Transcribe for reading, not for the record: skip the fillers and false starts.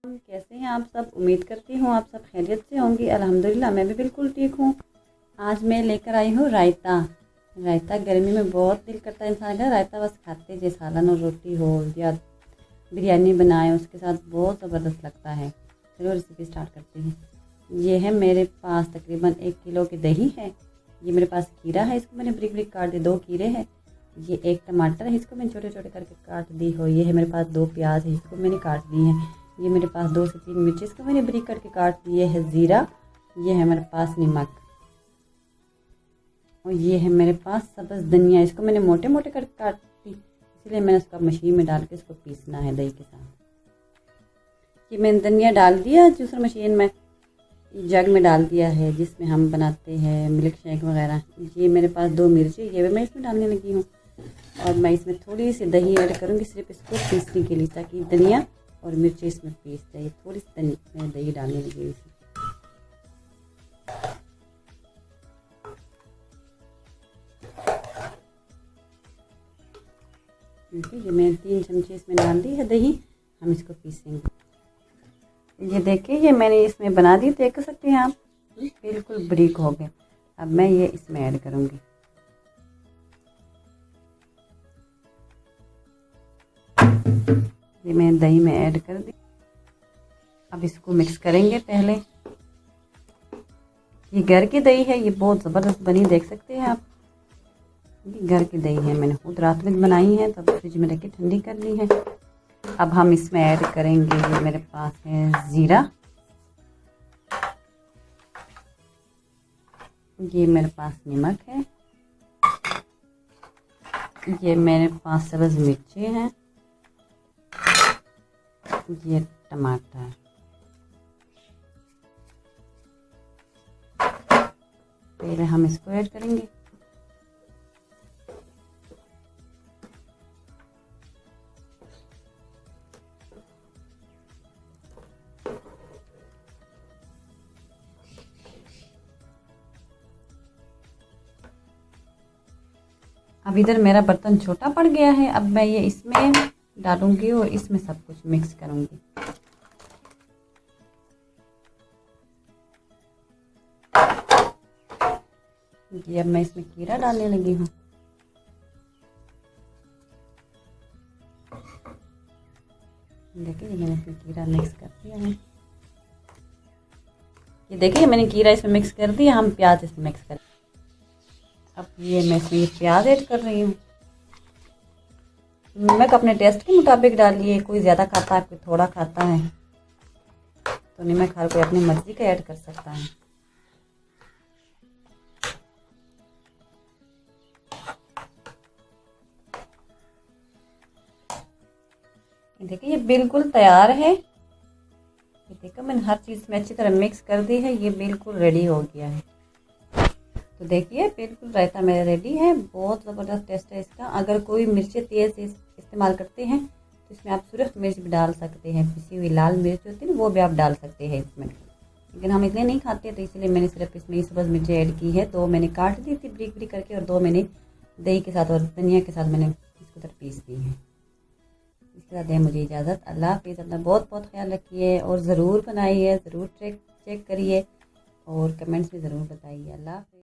कैसे हैं आप सब। उम्मीद करती हूँ आप सब खैरियत से होंगी। अल्हम्दुलिल्लाह मैं भी बिल्कुल ठीक हूँ। आज मैं लेकर आई हूँ रायता। रायता गर्मी में बहुत दिल करता है इंसान का रायता बस खाते जैसे सालन और रोटी हो या बिरयानी बनाए उसके साथ बहुत ज़बरदस्त लगता है। चलो रेसिपी स्टार्ट करते हैं। ये है मेरे पास तकरीबन 1 किलो की दही है। ये मेरे पास खीरा है, इसको मैंने ब्रिक ब्रिक काट दिए। 2 खीरे हैं। ये 1 टमाटर है, इसको मैंने छोटे छोटे करके काट दी हो। ये है मेरे पास 2 प्याज है, इसको मैंने काट दी है। ये मेरे पास 2 से 3 मिर्ची, इसको मैंने ब्रिक करके काट दिए है। ज़ीरा, ये है मेरे पास नमक, और ये है मेरे पास सब्ज़ धनिया, इसको मैंने मोटे मोटे करके काट दी, इसलिए मैंने उसका मशीन में डाल के इसको पीसना है दही के साथ। ये मैंने धनिया डाल दिया जूसर मशीन में, जग में डाल दिया है जिसमें हम बनाते हैं मिल्क शेक वगैरह। ये मेरे पास 2 मिर्ची, ये भी मैं इसमें डालने लगी हूँ। और मैं इसमें थोड़ी सी दही ऐड करूँगी सिर्फ इसको पीसने के लिए, ताकि धनिया और मिर्ची इसमें पीस जाए। थोड़ी सी मैं दही डालने लगी हूँ इसमें। ये मैंने 3 चमचे इसमें डाल दी है दही। हम इसको पीसेंगे। ये देखिए ये मैंने इसमें बना दी, देख सकते हैं आप, बिल्कुल बारीक हो गया। अब मैं ये इसमें ऐड करूँगी। ये मैंने दही में ऐड कर दी। अब इसको मिक्स करेंगे। पहले ये घर की दही है, ये बहुत ज़बरदस्त बनी, देख सकते हैं आप। ये घर की दही है, मैंने खुद रात में बनाई है, तब फ्रिज में रख के ठंडी कर ली है। अब हम इसमें ऐड करेंगे, ये मेरे पास है ज़ीरा, ये मेरे पास नमक है, ये मेरे पास सब्ज़ मिर्ची हैं, ये टमाटर। पहले हम इसको ऐड करेंगे। अब इधर मेरा बर्तन छोटा पड़ गया है, अब मैं ये इसमें डालूंगी और इसमें सब कुछ मिक्स करूंगी। ये अब मैं इसमें खीरा डालने लगी हूँ। देखिए मैंने इसमें खीरा मिक्स कर दिया है। ये देखिए मैंने खीरा इसमें मिक्स कर दिया। हम प्याज इसमें मिक्स कर, अब ये मैं इसमें प्याज ऐड कर रही हूँ। नमक अपने टेस्ट के मुताबिक डालिए, कोई ज़्यादा खाता है कोई थोड़ा खाता है, तो नमक हर कोई अपनी मर्ज़ी का ऐड कर सकता है। देखिए ये बिल्कुल तैयार है। ये देखो मैंने हर चीज़ में अच्छी तरह मिक्स कर दी है, ये बिल्कुल रेडी हो गया है। तो देखिए बिल्कुल रायता मेरा रेडी है। बहुत ज़बरदस्त टेस्ट है इसका। अगर कोई मिर्ची तेज़ इस्तेमाल करते हैं तो इसमें आप सूरख मिर्च भी डाल सकते हैं, पिसी हुई लाल मिर्च होती है ना, वो भी आप डाल सकते हैं इसमें, लेकिन हम इतने नहीं खाते तो इसलिए मैंने सिर्फ इसमें सब्ज़ मिर्ची ऐड की है। 2 मैंने काट दी थी ब्रिक ब्रिक करके, और 2 मैंने दही के साथ और धनिया के साथ मैंने इसको तरह पीस दी है। इसके साथ दें मुझे इजाज़त। अल्लाह हाफ़िज़। अपना बहुत बहुत ख्याल रखिए और ज़रूर बनाइए, ज़रूर चेक करिए और कमेंट्स में ज़रूर बताइए। अल्लाह हाफ़िज़।